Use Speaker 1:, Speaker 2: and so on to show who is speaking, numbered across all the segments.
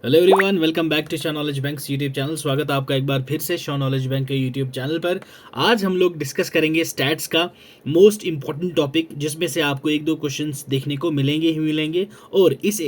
Speaker 1: Hello everyone, welcome back to Shaw knowledge bank YouTube channel. स्वागत है आपका एक बार फिर से शॉ नॉलेज बैंक के यूट्यूब चैनल पर। आज हम लोग डिस्कस करेंगे स्टैट्स का मोस्ट इंपॉर्टेंट टॉपिक, जिसमें से आपको एक दो क्वेश्चंस देखने को मिलेंगे ही मिलेंगे। और इस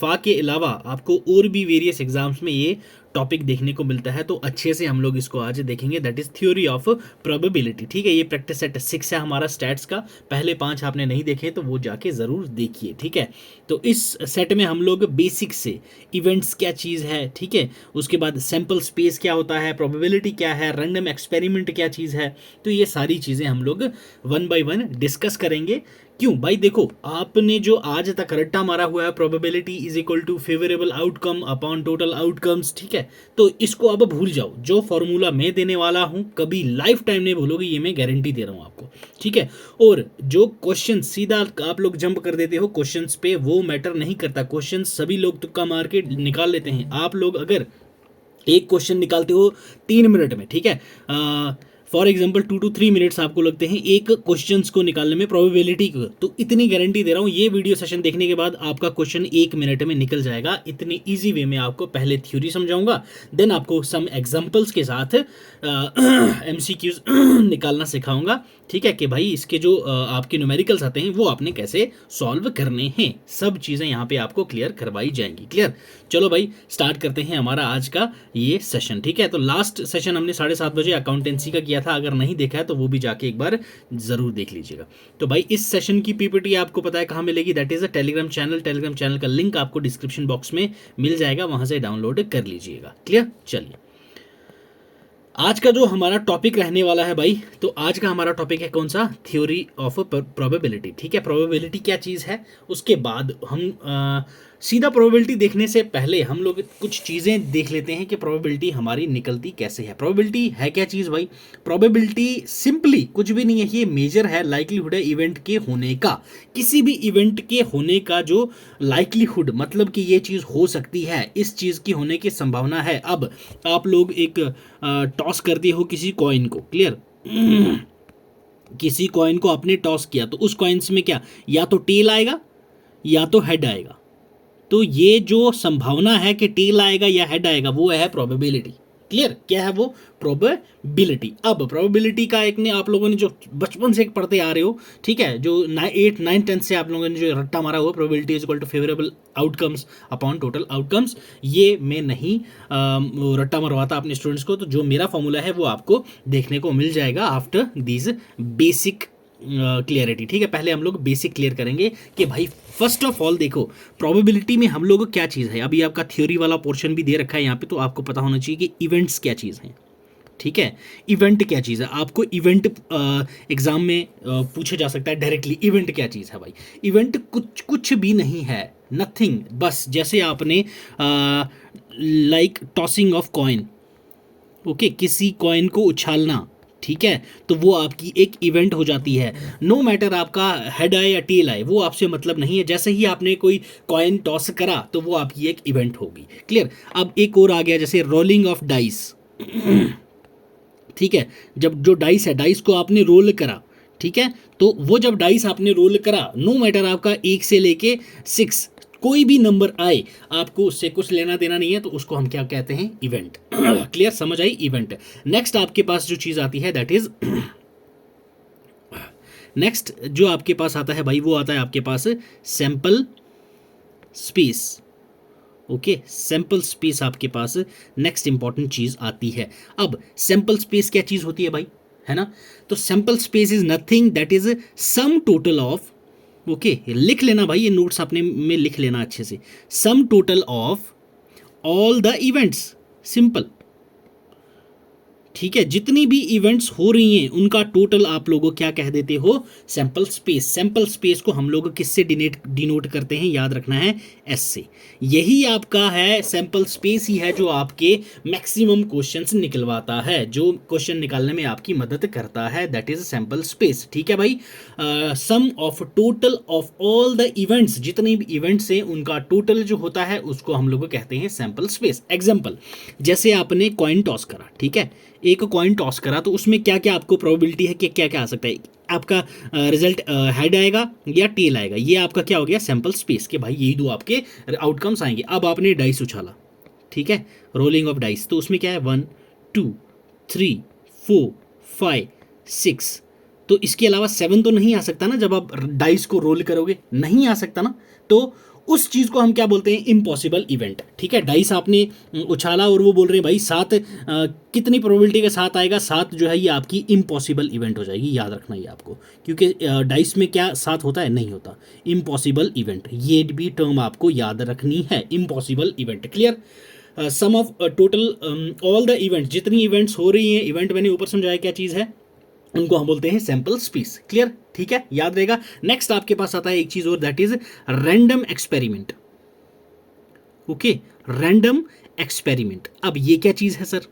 Speaker 1: फा के अलावा आपको और भी वेरियस एग्जाम्स में ये टॉपिक देखने को मिलता है, तो अच्छे से हम लोग इसको आज देखेंगे। That is theory of probability. ठीक है, ये प्रैक्टिस सेट 6 है हमारा स्टैट्स का। पहले 5 आपने नहीं देखे तो वो जाके ज़रूर देखिए। ठीक है, तो इस सेट में हम लोग बेसिक से इवेंट्स क्या चीज़ है, ठीक है, उसके बाद सैंपल स्पेस क्या होता है, प्रोबेबिलिटी क्या है, रैंडम एक्सपेरिमेंट क्या चीज़ है, तो ये सारी चीज़ें हम लोग वन बाय वन डिस्कस करेंगे। क्यों भाई? देखो, आपने जो आज तक रट्टा मारा हुआ है probability is equal to favourable outcome upon total outcomes, ठीक है, तो इसको अब भूल जाओ। जो फॉर्मूला मैं देने वाला हूं कभी लाइफ टाइम नहीं भूलोगे, ये मैं गारंटी दे रहा हूं आपको। ठीक है, और जो क्वेश्चन सीधा आप लोग जंप कर देते हो क्वेश्चंस पे, वो मैटर नहीं करता। क्वेश्चन सभी लोग तुक्का मार के निकाल लेते हैं। आप लोग अगर एक क्वेश्चन निकालते हो 3 मिनट में, ठीक है, फॉर एग्जाम्पल 2 to 3 मिनट्स आपको लगते हैं एक क्वेश्चन को निकालने में प्रोबेबिलिटी को, तो इतनी गारंटी दे रहा हूँ ये वीडियो सेशन देखने के बाद आपका क्वेश्चन 1 मिनट में निकल जाएगा। इतनी इजी वे में आपको पहले थ्योरी समझाऊंगा, देन आपको सम एग्जांपल्स के साथ एमसीक्यूज निकालना सिखाऊंगा। ठीक है, कि भाई इसके जो आपके न्यूमेरिकल्स आते हैं वो आपने कैसे सॉल्व करने हैं, सब चीज़ें यहाँ पे आपको क्लियर करवाई जाएंगी। क्लियर? चलो भाई, स्टार्ट करते हैं हमारा आज का ये सेशन। ठीक है, तो लास्ट सेशन हमने 7:30 बजे अकाउंटेंसी का किया था। अगर नहीं देखा है तो वो भी जाके एक बार जरूर देख लीजिएगा। तो भाई, इस सेशन की पीपीटी आपको पता है कहाँ मिलेगी? That is a Telegram channel. Telegram channel का लिंक आपको डिस्क्रिप्शन बॉक्स में मिल जाएगा, वहां से डाउनलोड कर लीजिएगा। क्लियर? चलिए, आज का जो हमारा टॉपिक रहने वाला है भाई, तो आज का हमारा टॉपिक है कौन सा? Theory of probability. ठीक है, प्रोबेबिलिटी क्या चीज़ है, उसके बाद हम सीधा प्रोबेबिलिटी देखने से पहले हम लोग कुछ चीज़ें देख लेते हैं कि प्रोबेबिलिटी हमारी निकलती कैसे है। प्रोबेबिलिटी है क्या चीज़ भाई? प्रोबेबिलिटी सिंपली कुछ भी नहीं है, ये मेजर है लाइक्लीहुड है इवेंट के होने का। किसी भी इवेंट के होने का जो लाइक्लीहुड, मतलब कि ये चीज़ हो सकती है, इस चीज़ की होने की संभावना है। अब आप लोग एक टॉस करते हो किसी कॉइन को। क्लियर? किसी कॉइन को आपने टॉस किया तो उस कॉइन्स में क्या, या तो टेल आएगा या तो हेड आएगा। तो ये जो संभावना है कि टेल आएगा या हेड आएगा, वो है प्रोबेबिलिटी। क्लियर? क्या है वो? प्रोबेबिलिटी। अब प्रोबेबिलिटी का एक ने आप लोगों ने जो बचपन से एक पढ़ते आ रहे हो, ठीक है, जो 8, 9, 10 से आप लोगों ने जो रट्टा मारा हुआ, probability is equal to favourable outcomes upon total outcomes, ये मैं नहीं रट्टा मरवाता अपने स्टूडेंट्स को। तो जो मेरा फॉर्मूला है वो आपको देखने को मिल जाएगा आफ्टर दिस बेसिक क्लियरिटी। ठीक है, पहले हम लोग बेसिक क्लियर करेंगे कि भाई फर्स्ट ऑफ ऑल देखो, प्रोबेबिलिटी में हम लोग क्या चीज़ है। अभी आपका थ्योरी वाला पोर्शन भी दे रखा है यहाँ पे, तो आपको पता होना चाहिए कि इवेंट्स क्या चीज़ हैं। ठीक है, इवेंट क्या चीज़ है, आपको इवेंट एग्जाम में पूछा जा सकता है डायरेक्टली। इवेंट क्या चीज़ है भाई? इवेंट कुछ भी नहीं है, नथिंग। बस जैसे आपने like tossing of coin, okay, किसी कॉइन को उछालना, ठीक है, तो वो आपकी एक इवेंट हो जाती है। नो मैटर आपका हेड आए या टेल आए, वो आपसे मतलब नहीं है। जैसे ही आपने कोई कॉइन टॉस करा तो वो आपकी एक इवेंट होगी। क्लियर? अब एक और आ गया, जैसे रोलिंग ऑफ डाइस। ठीक है, जब जो डाइस है, डाइस को आपने रोल करा, ठीक है, तो वो जब डाइस आपने रोल करा, नो मैटर आपका 1 से लेके 6 कोई भी नंबर आए, आपको उससे कुछ लेना देना नहीं है, तो उसको हम क्या कहते हैं? इवेंट। क्लियर? समझ आई? इवेंट। नेक्स्ट आपके पास जो चीज़ आती है दैट इज नेक्स्ट जो आपके पास आता है भाई, वो आता है आपके पास sample space. Okay, sample space आपके पास नेक्स्ट इंपॉर्टेंट चीज़ आती है। अब सैंपल स्पेस क्या चीज़ होती है भाई, है ना? तो sample space is nothing that is sum total of, okay, लिख लेना भाई, ये नोट्स अपने में लिख लेना अच्छे से। Sum total of all the events, simple. ठीक है, जितनी भी इवेंट्स हो रही हैं उनका टोटल आप लोगों क्या कह देते हो? Sample space. सैंपल स्पेस को हम लोग किससे डिनोट करते हैं? याद रखना है, एस से। यही आपका है सैंपल स्पेस, ही है जो आपके मैक्सिमम क्वेश्चंस निकलवाता है, जो क्वेश्चन निकालने में आपकी मदद करता है, दैट इज सैंपल स्पेस। ठीक है भाई, sum of total of all the events, जितने भी इवेंट्स हैं उनका टोटल जो होता है उसको हम लोग कहते हैं सैंपल स्पेस। एग्जाम्पल, जैसे आपने कॉइन टॉस करा, ठीक है, एक कॉइन टॉस करा, तो उसमें क्या क्या आपको प्रोबेबिलिटी है कि क्या क्या आ सकता है? आपका रिजल्ट हेड आएगा या टेल आएगा, ये आपका क्या हो गया? सैंपल स्पेस, के भाई यही दो आपके आउटकम्स आएंगे। अब आपने डाइस उछाला, ठीक है, रोलिंग ऑफ डाइस। तो उसमें क्या है 1 2 3 4 5 6, तो इसके अलावा 7 तो नहीं आ सकता ना, जब आप डाइस को रोल करोगे नहीं आ सकता ना, तो उस चीज़ को हम क्या बोलते हैं, इम्पॉसिबल इवेंट। ठीक है, डाइस आपने उछाला और वो बोल रहे हैं भाई 7 कितनी प्रोबेबिलिटी के साथ आएगा, 7 जो है ये आपकी इम्पॉसिबल इवेंट हो जाएगी, याद रखना ये आपको, क्योंकि डाइस में क्या 7 होता है, नहीं होता, इम्पॉसिबल इवेंट, ये भी टर्म आपको याद रखनी है, impossible event. Clear. Sum of total all the events, जितनी इवेंट्स हो रही हैं, इवेंट मैंने ऊपर समझाया क्या चीज़ है, उनको हम बोलते हैं सैंपल स्पेस। क्लियर, ठीक है, याद रहेगा। नेक्स्ट आपके पास आता है एक चीज और, that is random experiment. Okay, random experiment. अब ये क्या चीज है सर?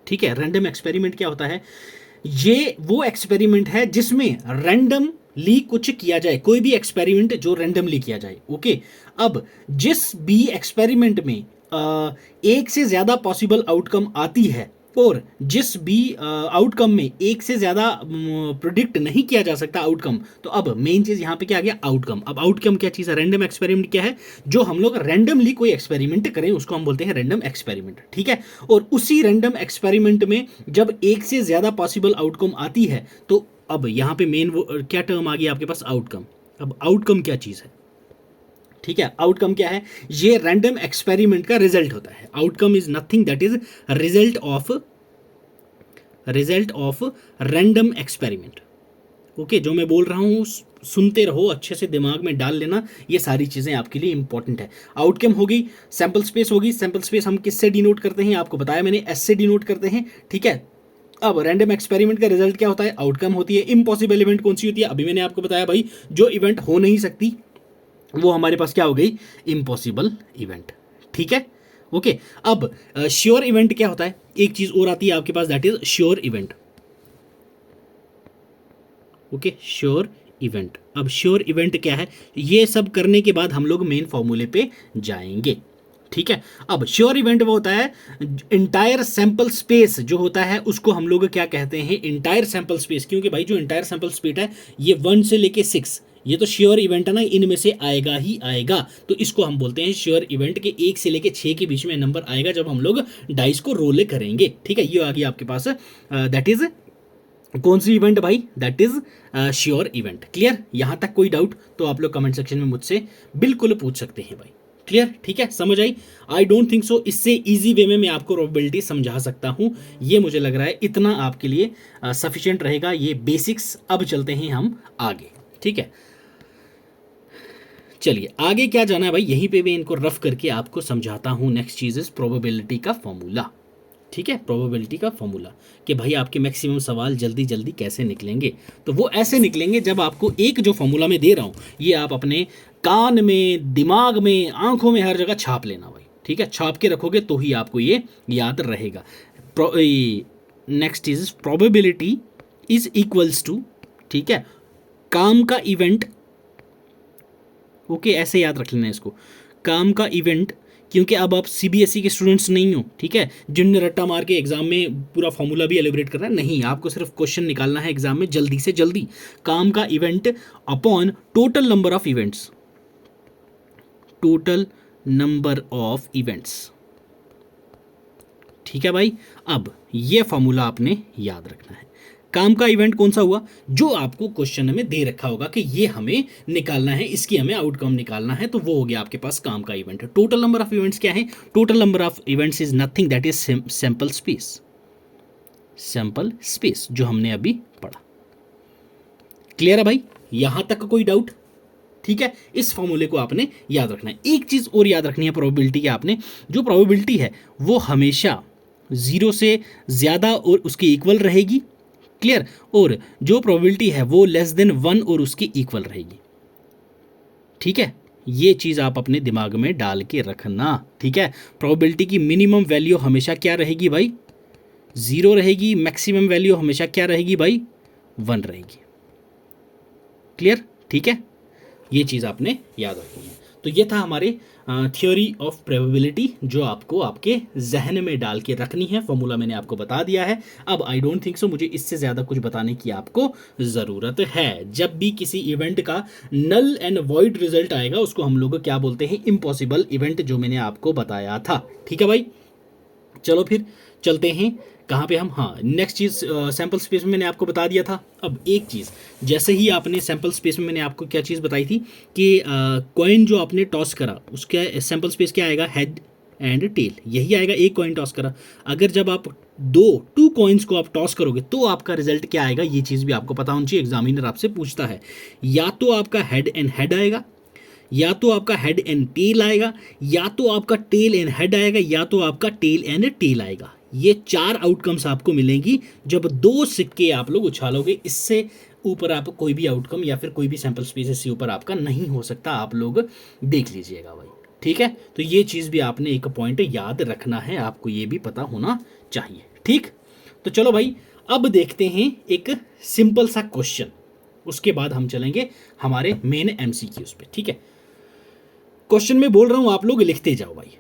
Speaker 1: ठीक है, रैंडम एक्सपेरिमेंट क्या होता है? ये वो एक्सपेरिमेंट है जिसमें रैंडमली कुछ किया जाए, कोई भी एक्सपेरिमेंट जो रैंडमली किया जाए। ओके, अब जिस भी एक्सपेरिमेंट में एक से ज्यादा पॉसिबल आउटकम आती है और जिस भी आउटकम में एक से ज़्यादा प्रोडिक्ट नहीं किया जा सकता आउटकम, तो अब मेन चीज़ यहाँ पे क्या आ गया, आउटकम। अब आउटकम क्या चीज़ है? रैंडम एक्सपेरिमेंट क्या है? जो हम लोग रैंडमली कोई एक्सपेरिमेंट करें उसको हम बोलते हैं रैंडम एक्सपेरिमेंट। ठीक है, और उसी रैंडम एक्सपेरिमेंट में जब एक से ज़्यादा पॉसिबल आउटकम आती है, तो अब यहाँ पे मेन वो क्या टर्म आ गया आपके पास, आउटकम। अब आउटकम क्या चीज़ है? ठीक है, आउटकम क्या है? ये रैंडम एक्सपेरिमेंट का रिजल्ट होता है। Outcome is nothing that is result of random experiment. Okay, जो मैं बोल रहा हूं सुनते रहो, अच्छे से दिमाग में डाल लेना, ये सारी चीजें आपके लिए इंपॉर्टेंट है। आउटकम होगी, सैंपल स्पेस होगी। सैंपल स्पेस हम किससे डिनोट करते हैं? आपको बताया मैंने, एस से डिनोट करते हैं। ठीक है, अब रैंडम एक्सपेरिमेंट का रिजल्ट क्या होता है? आउटकम होती है। इम्पॉसिबल इवेंट कौन सी होती है? अभी मैंने आपको बताया भाई, जो इवेंट हो नहीं सकती वो हमारे पास क्या हो गई, इम्पॉसिबल इवेंट। ठीक है, ओके। अब श्योर इवेंट क्या होता है? एक चीज और आती है आपके पास, that is sure event. Okay, sure event. अब श्योर इवेंट क्या है? ये सब करने के बाद हम लोग मेन फॉर्मूले पे जाएंगे। ठीक है, अब श्योर इवेंट वो होता है, इंटायर सैंपल स्पेस जो होता है उसको हम लोग क्या कहते हैं, इंटायर सैंपल स्पेस। क्योंकि भाई जो इंटायर सैंपल स्पेस है ये 1 से लेके 6, ये तो श्योर इवेंट है ना, इनमें से आएगा ही आएगा, तो इसको हम बोलते हैं श्योर इवेंट के 1 से लेके 6 के बीच में नंबर आएगा जब हम लोग डाइस को रोल करेंगे। ठीक है, ये आ गया आपके पास, दैट इज कौन सी इवेंट भाई? That is sure event. Clear, यहां तक कोई डाउट तो आप लोग कमेंट सेक्शन में मुझसे बिल्कुल पूछ सकते हैं भाई। क्लियर, ठीक है, समझ आई? आई डोंट थिंक सो इससे इजी वे में मैं आपको प्रोबेबिलिटी समझा सकता हूं, ये मुझे लग रहा है इतना आपके लिए सफिशिएंट रहेगा, ये बेसिक्स। अब चलते हैं हम आगे। ठीक है, चलिए आगे क्या जाना है भाई, यहीं पे मैं इनको रफ करके आपको समझाता हूं। नेक्स्ट चीज इज प्रोबेबिलिटी का फॉर्मूला। ठीक है, प्रोबेबिलिटी का फॉर्मूला कि भाई आपके मैक्सिमम सवाल जल्दी जल्दी कैसे निकलेंगे, तो वो ऐसे निकलेंगे जब आपको एक जो फॉर्मूला मैं दे रहा हूं ये आप अपने कान में, दिमाग में, आंखों में, हर जगह छाप लेना भाई। ठीक है, छाप के रखोगे तो ही आपको ये याद रहेगा। Next is probability is equals to, ठीक है, काम का इवेंट। ओके, ऐसे याद रख लेना इसको, काम का इवेंट, क्योंकि अब आप सीबीएसई के स्टूडेंट्स नहीं हो, ठीक है, जिनने रट्टा मार के एग्जाम में पूरा फॉर्मूला भी एलिब्रेट करना है, नहीं, आपको सिर्फ क्वेश्चन निकालना है एग्जाम में जल्दी से जल्दी। काम का event upon total number of events, total number of events. ठीक है भाई, अब ये फॉर्मूला आपने याद रखना है। काम का इवेंट कौन सा हुआ? जो आपको क्वेश्चन में दे रखा होगा कि ये हमें निकालना है, इसकी हमें आउटकम निकालना है, तो वो हो गया आपके पास काम का event. Total number of events क्या है? Total number of events is nothing that is sample space, sample space जो हमने अभी पढ़ा। क्लियर है भाई, यहां तक कोई डाउट? ठीक है, इस फॉर्मूले को आपने याद रखना है। एक चीज और याद रखनी है प्रोबेबिलिटी की आपने, जो प्रोबेबिलिटी है वो हमेशा 0 से ज्यादा और उसकी इक्वल रहेगी। क्लियर, और जो प्रोबेबिलिटी है वो लेस देन 1 और उसकी इक्वल रहेगी। ठीक है, ये चीज आप अपने दिमाग में डाल के रखना। ठीक है, प्रोबेबिलिटी की मिनिमम वैल्यू हमेशा क्या रहेगी भाई? 0 रहेगी। मैक्सिमम वैल्यू हमेशा क्या रहेगी भाई? 1 रहेगी। क्लियर, ठीक है, ये चीज आपने याद रखनी है। तो ये था हमारे थ्योरी ऑफ प्रोबेबिलिटी, जो आपको आपके जहन में डाल के रखनी है। फॉर्मूला मैंने आपको बता दिया है। अब आई डोंट थिंक सो मुझे इससे ज़्यादा कुछ बताने की आपको ज़रूरत है। जब भी किसी इवेंट का नल एंड वॉइड रिजल्ट आएगा उसको हम लोग क्या बोलते हैं? इम्पॉसिबल इवेंट, जो मैंने आपको बताया था। ठीक है भाई, चलो फिर चलते हैं कहाँ पे हम, हाँ नेक्स्ट चीज़ सैम्पल स्पेस में मैंने आपको बता दिया था। अब एक चीज़, जैसे ही आपने सैम्पल स्पेस में मैंने आपको क्या चीज़ बताई थी कि कॉइन जो आपने टॉस करा उसका सैम्पल स्पेस क्या आएगा, हेड एंड टेल, यही आएगा। एक कॉइन टॉस करा, अगर जब आप टू कॉइन्स को आप टॉस करोगे तो आपका रिजल्ट क्या आएगा, ये चीज़ भी आपको पता होनी चाहिए। एग्जामिनर आपसे पूछता है या तो आपका हेड एंड हेड आएगा, या तो आपका हेड एंड टेल आएगा, या तो आपका टेल एंड हेड आएगा, या तो आपका टेल एंड टेल आएगा। ये 4 आउटकम्स आपको मिलेंगी जब 2 सिक्के आप लोग उछालोगे। इससे ऊपर आप कोई भी आउटकम या फिर कोई भी सैंपल स्पेस से ऊपर आपका नहीं हो सकता, आप लोग देख लीजिएगा भाई, ठीक है। तो ये चीज़ भी आपने एक पॉइंट याद रखना है, आपको ये भी पता होना चाहिए, ठीक। तो चलो भाई अब देखते हैं एक सिंपल सा क्वेश्चन, उसके बाद हम चलेंगे हमारे मेन एमसीक्यूज पे, ठीक है। क्वेश्चन में बोल रहा हूं आप लोग लिखते जाओ भाई,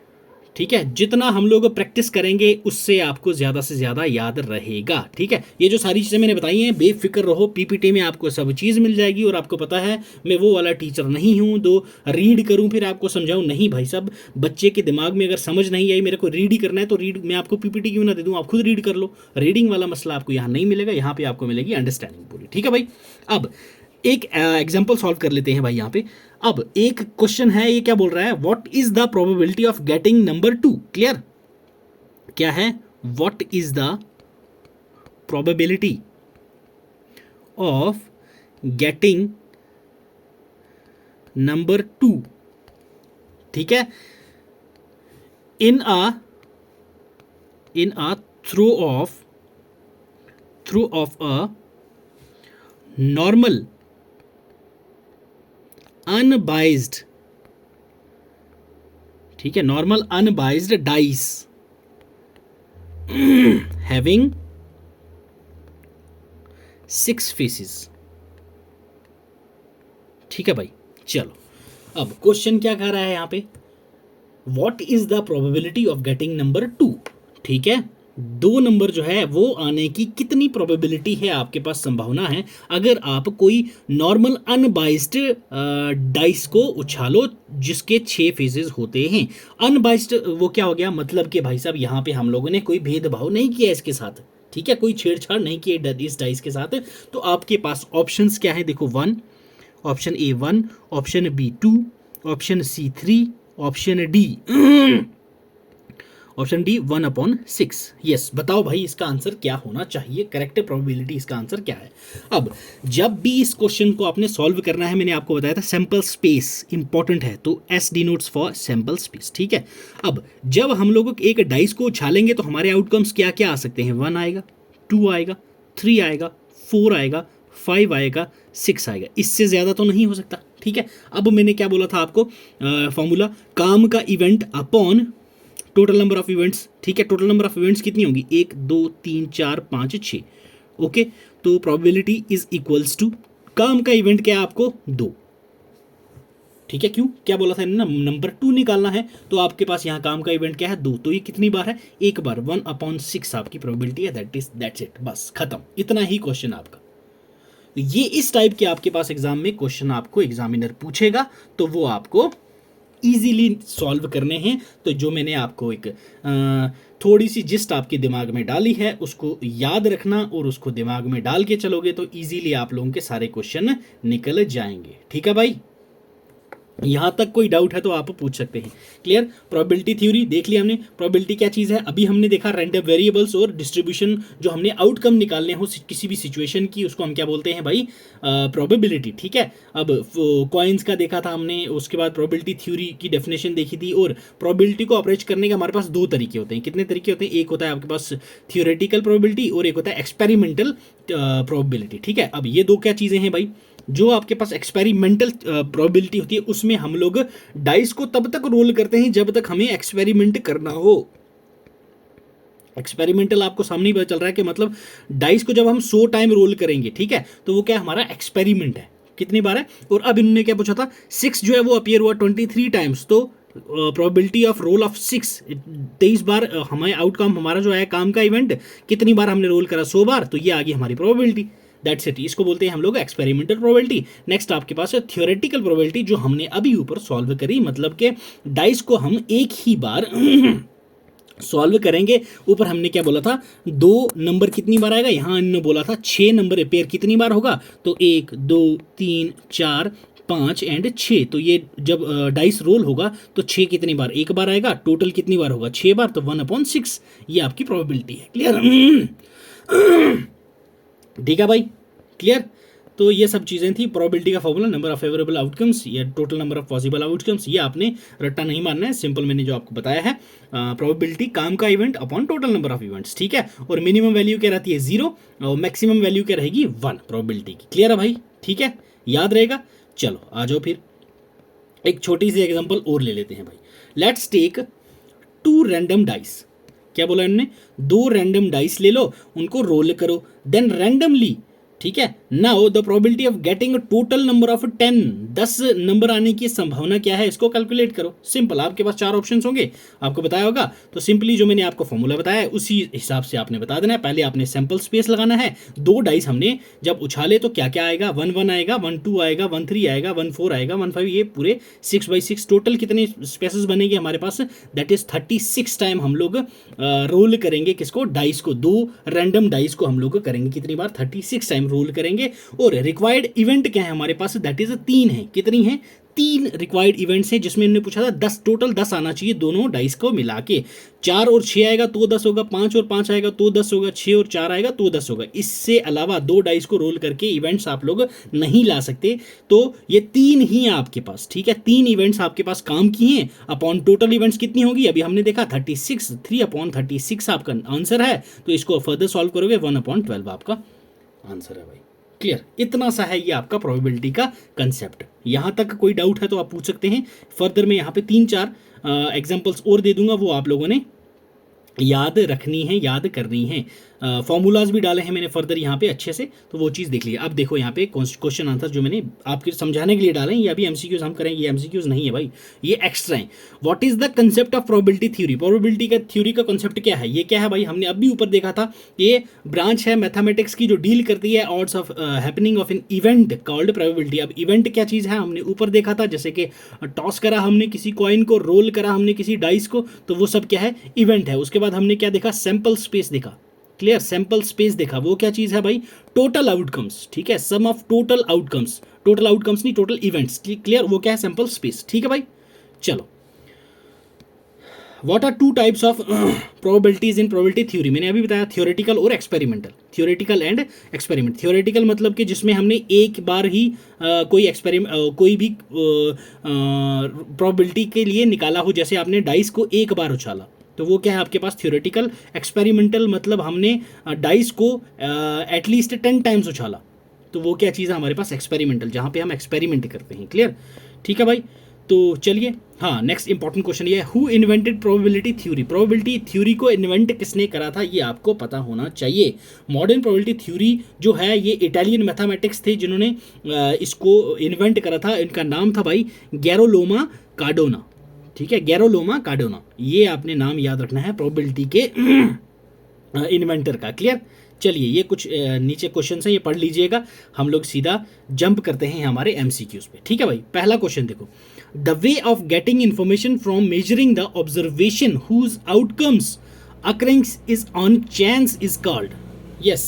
Speaker 1: ठीक है। जितना हम लोग प्रैक्टिस करेंगे उससे आपको ज़्यादा से ज़्यादा याद रहेगा, ठीक है। ये जो सारी चीज़ें मैंने बताई हैं बेफिक्र रहो, पीपीटी में आपको सब चीज़ मिल जाएगी। और आपको पता है मैं वो वाला टीचर नहीं हूँ तो रीड करूँ फिर आपको समझाऊँ, नहीं भाई साहब। बच्चे के दिमाग में अगर समझ नहीं आई, मेरे को रीड ही करना है तो रीड, मैं आपको पीपीटी क्यों ना दे दूँ, आप खुद रीड कर लो। रीडिंग वाला मसला आपको यहाँ नहीं मिलेगा, यहाँ पर आपको मिलेगी अंडरस्टैंडिंग पूरी, ठीक है भाई। अब एक एग्जाम्पल सॉल्व कर लेते हैं भाई यहाँ पे। अब एक क्वेश्चन है, ये क्या बोल रहा है, what is the probability of getting number 2, clear. क्या है, what is the probability of getting number 2, ठीक है, in a throw of a normal unbiased, ठीक है, normal unbiased dice having 6 faces, ठीक है भाई। चलो अब क्वेश्चन क्या कह रहा है यहाँ पे, what is the probability of getting number 2, ठीक है। 2 नंबर जो है वो आने की कितनी प्रोबेबिलिटी है, आपके पास संभावना है अगर आप कोई नॉर्मल अनबाइस्ड डाइस को उछालो जिसके 6 फेजेस होते हैं। अनबाइस्ड वो क्या हो गया, मतलब कि भाई साहब यहाँ पे हम लोगों ने कोई भेदभाव नहीं किया इसके साथ, ठीक है, कोई छेड़छाड़ नहीं की इस डाइस के साथ। तो आपके पास ऑप्शंस क्या है, देखो 1, option A 1, option B 2, option C 3, option D option D 1/6। Yes, बताओ भाई इसका आंसर क्या होना चाहिए, करेक्ट प्रोबेबिलिटी इसका आंसर क्या है। अब जब भी इस क्वेश्चन को आपने सॉल्व करना है, मैंने आपको बताया था सैंपल स्पेस इंपॉर्टेंट है, तो S denotes for sample space, ठीक है। अब जब हम लोग एक डाइस को उछालेंगे तो हमारे आउटकम्स क्या क्या आ सकते हैं, 1 आएगा, 2 आएगा, 3 आएगा, 4 आएगा, 5 आएगा, 6 आएगा, इससे ज़्यादा तो नहीं हो सकता, ठीक है। अब मैंने क्या बोला था आपको, फॉर्मूला काम का event upon total number of events, ठीक है। टोटल नंबर ऑफ इवेंट्स कितनी होंगी, 1 2 3 4 5 6, ओके। तो प्रोबेबिलिटी इज इक्वल्स टू काम का इवेंट क्या है आपको 2, ठीक है। क्यों, क्या बोला था ना, नंबर 2 निकालना है तो आपके पास यहाँ काम का इवेंट क्या है 2, तो ये कितनी बार है, एक बार, 1/6 आपकी प्रोबेबिलिटी है, दैट्स इट, बस खत्म, इतना ही क्वेश्चन आपका। ये इस टाइप के आपके पास एग्जाम में क्वेश्चन आपको एग्जामिनर पूछेगा तो वो आपको इजीली सॉल्व करने हैं। तो जो मैंने आपको एक थोड़ी सी जिस्ट आपके दिमाग में डाली है उसको याद रखना और उसको दिमाग में डाल के चलोगे तो इजीली आप लोगों के सारे क्वेश्चन निकल जाएंगे, ठीक है भाई। यहाँ तक कोई डाउट है तो आप पूछ सकते हैं, क्लियर। प्रोबेबिलिटी थ्योरी देख लिया हमने, प्रोबेबिलिटी क्या चीज़ है, अभी हमने देखा रैंडम वेरिएबल्स और डिस्ट्रीब्यूशन, जो हमने आउटकम निकालने हो किसी भी सिचुएशन की उसको हम क्या बोलते हैं भाई, प्रोबेबिलिटी, ठीक है। अब कॉइन्स का देखा था हमने, उसके बाद प्रोबेबिलिटी थ्योरी की डेफिनेशन देखी थी। और प्रोबेबिलिटी को अप्रोच करने के हमारे पास 2 तरीके होते हैं, कितने तरीके होते हैं, एक होता है आपके पास थियोरेटिकल प्रोबेबिलिटी और एक होता है एक्सपेरिमेंटल प्रोबेबिलिटी, ठीक है। अब ये 2 क्या चीज़ें हैं भाई, जो आपके पास एक्सपेरिमेंटल प्रोबेबिलिटी होती है उसमें हम लोग डाइस को तब तक रोल करते हैं जब तक हमें एक्सपेरिमेंट करना हो। एक्सपेरिमेंटल आपको सामने ही पता चल रहा है कि मतलब डाइस को जब हम 100 टाइम रोल करेंगे, ठीक है, तो वो क्या हमारा एक्सपेरिमेंट है, कितनी बार है। और अब इन्होंने क्या पूछा था, 6 जो है वो अपीयर हुआ 23 टाइम्स, तो प्रोबेबिलिटी ऑफ रोल ऑफ 6 23 बार हमारे आउटकम हमारा जो है काम का इवेंट कितनी बार हमने रोल करा, 100 बार, तो ये आ गई हमारी प्रोबेबिलिटी, दैट्स इट। इसको बोलते हैं हम लोग एक्सपेरिमेंटल प्रोबेबिलिटी। नेक्स्ट आपके पास है थियोरेटिकल प्रोबेबिलिटी, जो हमने अभी ऊपर सॉल्व करी, मतलब कि डाइस को हम एक ही बार सॉल्व करेंगे। ऊपर हमने क्या बोला था, 2 नंबर कितनी बार आएगा, यहाँ हमने बोला था 6 नंबर पेयर कितनी बार होगा, तो 1 2 3 4 5 एंड 6। तो ये जब डाइस रोल होगा तो 6 कितनी बार, एक बार आएगा, टोटल कितनी बार होगा 6 बार, तो 1/6 ये आपकी प्रोबेबिलिटी है। क्लियर? ठीक है भाई, क्लियर? तो ये सब चीज़ें थी। प्रोबेबिलिटी का formula number of favourable outcomes या total number of possible outcomes, ये आपने रट्टा नहीं मानना है, सिंपल मैंने जो आपको बताया है। प्रोबेबिलिटी काम का event upon total number of events, ठीक है। और मिनिमम वैल्यू क्या रहती है 0 और मैक्सिमम वैल्यू क्या रहेगी 1 प्रोबेबिलिटी की। क्लियर है भाई? ठीक है, याद रहेगा। चलो आ जाओ फिर एक छोटी सी एग्जांपल और ले लेते हैं भाई। Let's take 2 random dice. क्या बोला इन्होंने, 2 रैंडम डाइस ले लो, उनको रोल करो, देन रैंडमली, ठीक है। Now the probability of getting total number of 10 number आने की संभावना क्या है, इसको कैलकुलेट करो। सिंपल, आपके पास 4 ऑप्शन होंगे, आपको बताया होगा। तो सिंपली जो मैंने आपको फॉर्मूला बताया है उसी हिसाब से आपने बता देना है। पहले आपने सैंपल स्पेस लगाना है। 2 डाइस हमने जब उछाले तो क्या क्या आएगा, 1 1 आएगा, 1 2 आएगा, 1 3 आएगा, 1 4 आएगा, 1 5, ये पूरे 6/6 टोटल कितने स्पेसेस बनेंगे हमारे पास, दैट इज 36 टाइम हम लोग रोल करेंगे किसको, डाइस को। 2 रैंडम डाइस को हम लोग करेंगे कितनी बार, 36 टाइम रोल करेंगे। और रिक्वायर्ड इवेंट क्या है हमारे पास, दैट इज 3 है। कितनी है, 3 रिक्वायर्ड इवेंट्स हैं, जिसमें इन्होंने पूछा था 10, टोटल 10 आना चाहिए दोनों डाइस को मिला के। 4 और 6 आएगा तो 10 होगा, 5 और 5 आएगा तो 10 होगा, 6 और 4 आएगा तो 10 होगा। इससे अलावा 2 डाइस को रोल करके इवेंट्स आप लोग नहीं ला सकते। तो ये 3 ही है आपके पास, ठीक है। 3 इवेंट्स आपके पास काम की हैं अपॉन टोटल इवेंट्स कितनी होगी, अभी हमने देखा 36, 3/36 आपका आंसर है। तो इसको फर्दर सॉल्व करोगे 1/12 आपका आंसर है भाई। क्लियर? इतना सा है ये आपका प्रोबेबिलिटी का कंसेप्ट। यहां तक कोई डाउट है तो आप पूछ सकते हैं। फर्दर में यहां पे 3-4 एग्जांपल्स और दे दूंगा, वो आप लोगों ने याद रखनी है, याद करनी है। फॉर्मूलाज भी डाले हैं मैंने फर्दर यहाँ पे अच्छे से, तो वो चीज़ देख लीजिए। अब देखो यहाँ पे क्वेश्चन आंसर जो मैंने आपके समझाने के लिए डाले हैं, ये अभी एमसीक्यूज हम करेंगे, ये एमसीक्यूज नहीं है भाई, ये एक्स्ट्रा है। What is the concept of probability theory, probability का थ्योरी का कंसेप्ट क्या है, ये क्या है भाई, हमने अभी ऊपर देखा था। ये ब्रांच है मैथमेटिक्स की जो डील करती है odds of happening of an event called probability. अब इवेंट क्या चीज़ है हमने ऊपर देखा था, जैसे कि टॉस करा हमने किसी कॉइन को, रोल करा हमने किसी डाइस को, तो वो सब क्या है, इवेंट है। उसके बाद हमने क्या देखा, सैंपल स्पेस देखा। क्लियर? सैंपल स्पेस देखा, वो क्या चीज है भाई, टोटल आउटकम्स, ठीक है। Sum of total outcomes, total outcomes नहीं, टोटल इवेंट्स। क्लियर? वो क्या है, सैंपल स्पेस, ठीक है भाई। चलो, what are 2 types of probabilities in probability theory, मैंने अभी बताया थियोरेटिकल और experimental. Theoretical and experiment. Theoretical मतलब कि जिसमें हमने एक बार ही कोई एक्सपेरिमेंट कोई भी प्रोबेबिलिटी के लिए निकाला हो, जैसे आपने डाइस को एक बार उछाला, तो वो क्या है आपके पास थियोरेटिकल। एक्सपेरिमेंटल मतलब हमने डाइस को एटलीस्ट 10 टाइम्स उछाला, तो वो क्या चीज़ है हमारे पास, एक्सपेरिमेंटल, जहाँ पे हम एक्सपेरिमेंट करते हैं। क्लियर? ठीक है भाई। तो चलिए, हाँ, नेक्स्ट इंपॉर्टेंट क्वेश्चन ये है, who invented probability theory. Probability theory को इन्वेंट किसने करा था, ये आपको पता होना चाहिए। मॉडर्न प्रोबेबिलिटी थ्योरी जो है ये इटालियन मैथमेटिक्स थे जिन्होंने इसको इन्वेंट करा था। इनका नाम था भाई गैरोलोमा कार्डोना, ठीक है, गैरोलोमा कार्डोना। ये आपने नाम याद रखना है प्रोबेबिलिटी के इन्वेंटर का। क्लियर? चलिए, ये कुछ नीचे क्वेश्चन है, ये पढ़ लीजिएगा। हम लोग सीधा जंप करते हैं हमारे एमसीक्यूज पे, ठीक है भाई। पहला क्वेश्चन देखो, the way of getting information from measuring the observation whose outcomes occurrings is on chance is called. Yes,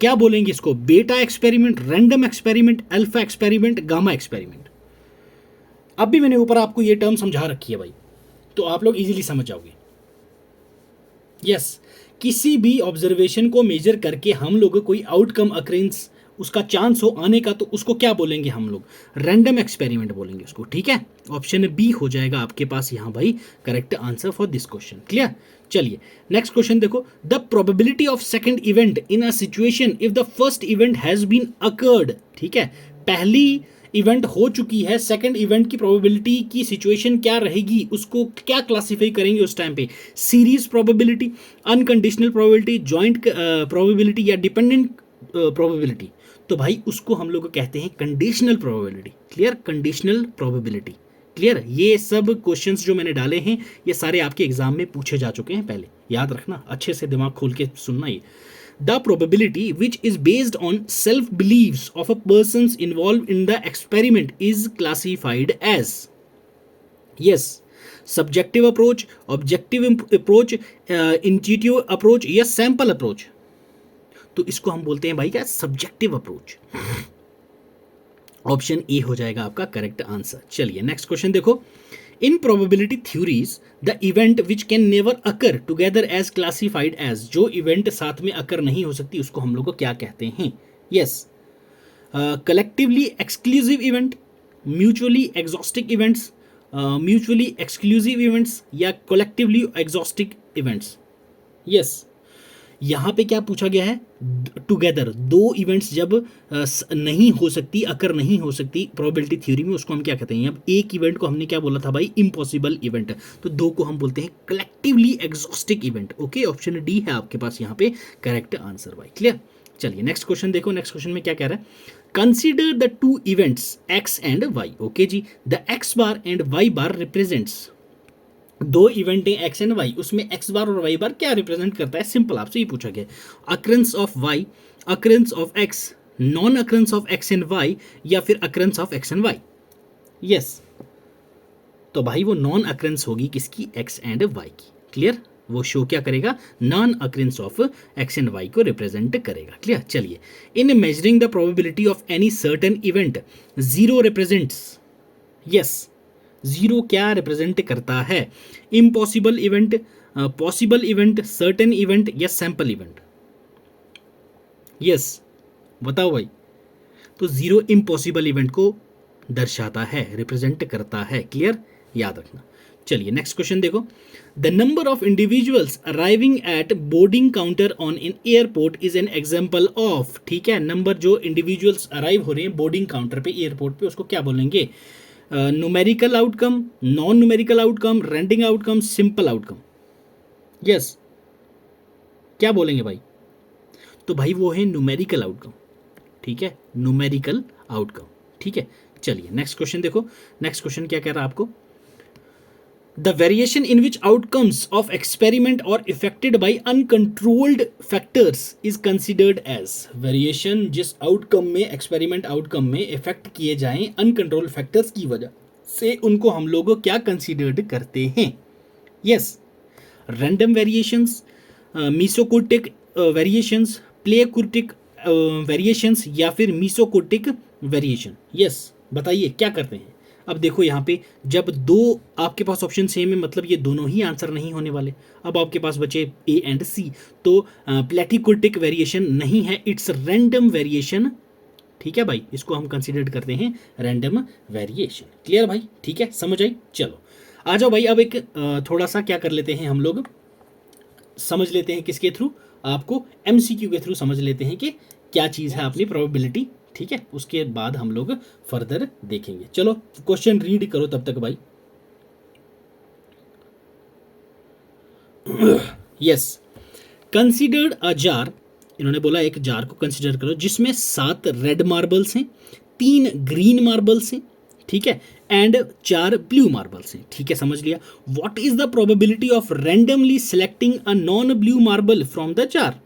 Speaker 1: क्या बोलेंगे इसको, beta experiment, random experiment, alpha experiment, gamma experiment. अब भी मैंने ऊपर आपको ये टर्म समझा रखी है भाई, तो आप लोग इजीली समझ जाओगे। यस, किसी भी ऑब्जर्वेशन को मेजर करके हम लोग कोई आउटकम अक्रेंस उसका चांस हो आने का, तो उसको क्या बोलेंगे हम लोग, रैंडम एक्सपेरिमेंट बोलेंगे उसको, ठीक है। ऑप्शन बी हो जाएगा आपके पास यहाँ भाई correct answer for this question. Clear? चलिए, नेक्स्ट क्वेश्चन देखो, the probability of second event in a situation if the first event has been occurred, ठीक है, पहली इवेंट हो चुकी है, सेकंड इवेंट की प्रोबेबिलिटी की सिचुएशन क्या रहेगी, उसको क्या क्लासिफाई करेंगे उस टाइम पे, series probability, unconditional probability, joint probability या डिपेंडेंट प्रोबेबिलिटी। तो भाई उसको हम लोग कहते हैं conditional probability. Clear? Conditional probability. Clear? ये सब क्वेश्चंस जो मैंने डाले हैं ये सारे आपके एग्जाम में पूछे जा चुके हैं पहले, याद रखना, अच्छे से दिमाग खोल के सुनना। ये the probability which is based on self beliefs of a persons involved in the experiment is classified as, yes, subjective approach, objective approach, intuitive approach या सैंपल अप्रोच? तो इसको हम बोलते हैं भाई क्या, सब्जेक्टिव अप्रोच। ऑप्शन ए हो जाएगा आपका करेक्ट आंसर। चलिए नेक्स्ट क्वेश्चन देखो। In probability theories the event which can never occur together as classified as, जो इवेंट साथ में अकर नहीं हो सकती उसको हम लोग को क्या कहते हैं? Yes, collectively exclusive event, mutually exhaustive events, mutually exclusive events या कलेक्टिवली एग्जॉस्टिक इवेंट्स। यस, यहाँ पे क्या पूछा गया है, टुगेदर, दो इवेंट्स जब नहीं हो सकती, अकर नहीं हो सकती प्रोबेबिलिटी थ्योरी में, उसको हम क्या कहते हैं? अब एक इवेंट को हमने क्या बोला था भाई, इम्पॉसिबल इवेंट, तो दो को हम बोलते हैं collectively exhaustive event. Okay, option D है आपके पास यहाँ पे करेक्ट आंसर भाई। क्लियर? चलिए नेक्स्ट क्वेश्चन देखो। नेक्स्ट क्वेश्चन में क्या कह रहा है, consider the two events X and Y. Okay जी, the X bar and Y bar represents, दो इवेंट हैं एक्स एंड वाई, उसमें एक्स बार और वाई बार क्या रिप्रेजेंट करता है? सिंपल, आपसे ये पूछा गया, occurrence of Y, occurrence of X, non occurrence of X and Y, या फिर occurrence of X and Y. Yes, तो भाई वो नॉन अकरेंस होगी किसकी? एक्स एंड वाई की। क्लियर? वो शो क्या करेगा? Non occurrence of X and Y को रिप्रेजेंट करेगा। क्लियर? चलिए, in measuring the probability of any certain event, zero represents, yes, zero क्या रिप्रेजेंट करता है? Impossible event, possible event, certain event या सैंपल इवेंट? यस, बताओ भाई। तो जीरो इम्पॉसिबल इवेंट को दर्शाता है, रिप्रेजेंट करता है। क्लियर? याद रखना। चलिए नेक्स्ट क्वेश्चन देखो। The number of individuals arriving at boarding counter on in airport is an example of, ठीक है, नंबर जो इंडिविजुअल्स अराइव हो रहे हैं बोर्डिंग काउंटर पे, एयरपोर्ट पे, उसको क्या बोलेंगे? Numerical outcome, non numerical outcome, random outcome, simple outcome. Yes, क्या बोलेंगे भाई? तो भाई वो है न्यूमेरिकल आउटकम। ठीक है, न्यूमेरिकल आउटकम। ठीक है, चलिए नेक्स्ट क्वेश्चन देखो। नेक्स्ट क्वेश्चन क्या कह रहा है आपको, the variation in which outcomes of experiment are affected by uncontrolled factors is considered as, variation जिस आउटकम में, एक्सपेरिमेंट आउटकम में इफेक्ट किए जाएं अनकंट्रोल्ड फैक्टर्स की वजह से, उनको हम लोग क्या कंसिडर्ड करते हैं? Yes, random variations, mesokurtic variations, platykurtic variations या फिर मीसोकोटिक वेरिएशन। यस, बताइए क्या करते हैं? अब देखो यहाँ पे जब दो आपके पास ऑप्शन सेम है, मतलब ये दोनों ही आंसर नहीं होने वाले। अब आपके पास बचे ए एंड सी, तो प्लेटिकुर्टिक वेरिएशन नहीं है, इट्स रैंडम वेरिएशन। ठीक है भाई, इसको हम कंसिडर करते हैं रैंडम वेरिएशन। क्लियर भाई? ठीक है, समझ आई? चलो आ जाओ भाई, अब एक थोड़ा सा क्या कर लेते हैं हम लोग, समझ लेते हैं किसके थ्रू, आपको एमसीक्यू के थ्रू समझ लेते हैं कि क्या चीज़ है अपनी प्रोबेबिलिटी। ठीक है, उसके बाद हम लोग फर्दर देखेंगे। चलो क्वेश्चन रीड करो तब तक भाई। यस, कंसिडर्ड अ जार, इन्होंने बोला एक जार को कंसिडर करो जिसमें 7 रेड मार्बल्स हैं, 3 ग्रीन मार्बल्स हैं, ठीक है, एंड 4 ब्लू मार्बल्स हैं। ठीक है, समझ लिया। What is the probability of randomly selecting a non blue marble from the jar?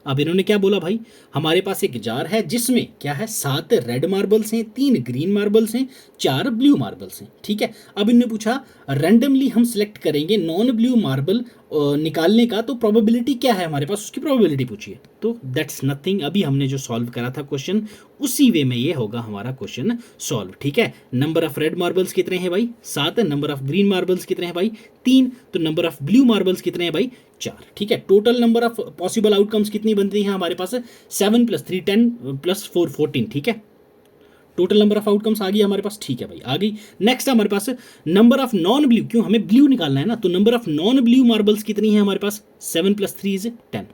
Speaker 1: अब इन्होंने क्या बोला भाई, हमारे पास एक जार है जिसमें क्या है, 7 रेड मार्बल्स हैं, 3 ग्रीन मार्बल्स हैं, 4 ब्लू मार्बल्स हैं। ठीक है, अब इन्होंने पूछा रैंडमली हम सिलेक्ट करेंगे नॉन ब्लू मार्बल निकालने का, तो प्रोबेबिलिटी क्या है हमारे पास, उसकी प्रोबेबिलिटी पूछिए। तो दैट्स नथिंग, अभी हमने जो सॉल्व करा था क्वेश्चन, उसी वे में ये होगा हमारा क्वेश्चन सॉल्व। ठीक है, नंबर ऑफ रेड मार्बल्स कितने हैं भाई? 7। नंबर ऑफ ग्रीन मार्बल्स कितने हैं भाई? 3। तो नंबर ऑफ ब्लू मार्बल्स कितने हैं भाई? 4। ठीक है, total number of possible outcomes कितनी बनती हैं हमारे पास? 7 + 3 10 + 4 14। ठीक है, टोटल नंबर ऑफ आउटकम्स आ गई हमारे पास। ठीक है भाई, आ गई। नेक्स्ट हमारे पास नंबर ऑफ नॉन ब्लू, क्यों हमें ब्लू निकालना है ना, तो number of non blue marbles कितनी है हमारे पास? 7 + 3 = 10।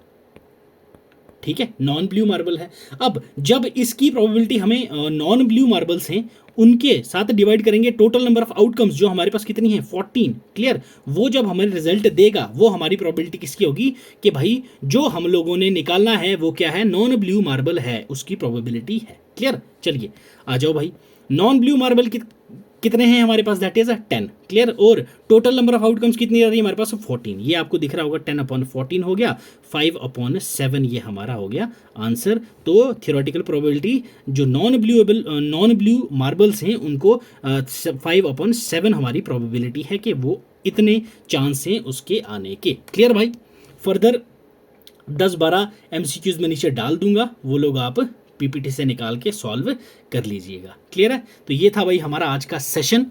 Speaker 1: ठीक है, नॉन ब्लू मार्बल है। अब जब इसकी प्रोबेबिलिटी हमें नॉन ब्लू मार्बल्स हैं उनके साथ डिवाइड करेंगे, टोटल नंबर ऑफ आउटकम्स जो हमारे पास कितनी है? 14। क्लियर, वो जब हमें रिजल्ट देगा वो हमारी प्रोबेबिलिटी किसकी होगी कि भाई जो हम लोगों ने निकालना है वो क्या है? नॉन ब्लू मार्बल है, उसकी प्रोबेबिलिटी है। क्लियर, चलिए आ जाओ भाई। नॉन ब्लू मार्बल कितने हैं हमारे पास? That is 10। क्लियर, और टोटल नंबर ऑफ आउटकम्स कितनी आ रही है हमारे पास? 14। ये आपको दिख रहा होगा, 10/14 हो गया, 5/7 ये हमारा हो गया आंसर। तो थियोरेटिकल प्रोबेबिलिटी जो नॉन ब्लू मार्बल्स हैं उनको 5/7 हमारी प्रोबेबिलिटी है कि वो इतने चांस हैं उसके आने के। क्लियर भाई? फर्दर 10-12 MCQs में नीचे डाल दूंगा, वो लोग आप PPT से निकाल के सॉल्व कर लीजिएगा। क्लियर है? तो ये था भाई हमारा आज का session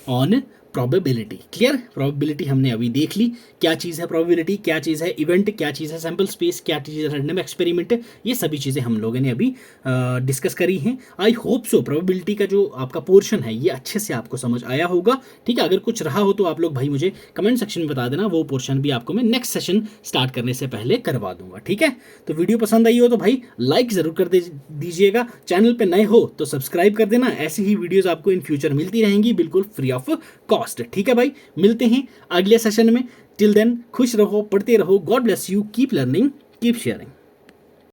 Speaker 1: on probability. Clear? Probability हमने अभी देख ली, क्या चीज़ है प्रोबेबिलिटी, क्या चीज़ है इवेंट, क्या चीज़ है सैम्पल स्पेस, क्या चीज़ है रैंडम एक्सपेरिमेंट, ये सभी चीज़ें हम लोगों ने अभी डिस्कस करी हैं। आई होप सो प्रोबेबिलिटी का जो आपका पोर्शन है ये अच्छे से आपको समझ आया होगा। ठीक है, अगर कुछ रहा हो तो आप लोग भाई मुझे कमेंट सेक्शन में बता देना, वो पोर्शन भी आपको मैं नेक्स्ट सेशन स्टार्ट करने से पहले करवा दूंगा। ठीक है, तो वीडियो पसंद आई हो तो भाई लाइक ज़रूर कर दीजिएगा, चैनल पे नए हो तो सब्सक्राइब कर देना। ऐसी ही वीडियोज़ आपको इन फ्यूचर मिलती रहेंगी बिल्कुल फ्री ऑफ कॉस्ट। ठीक है भाई, मिलते हैं अगले सेशन में। टिल देन खुश रहो, पढ़ते रहो, God bless you, keep learning, keep sharing.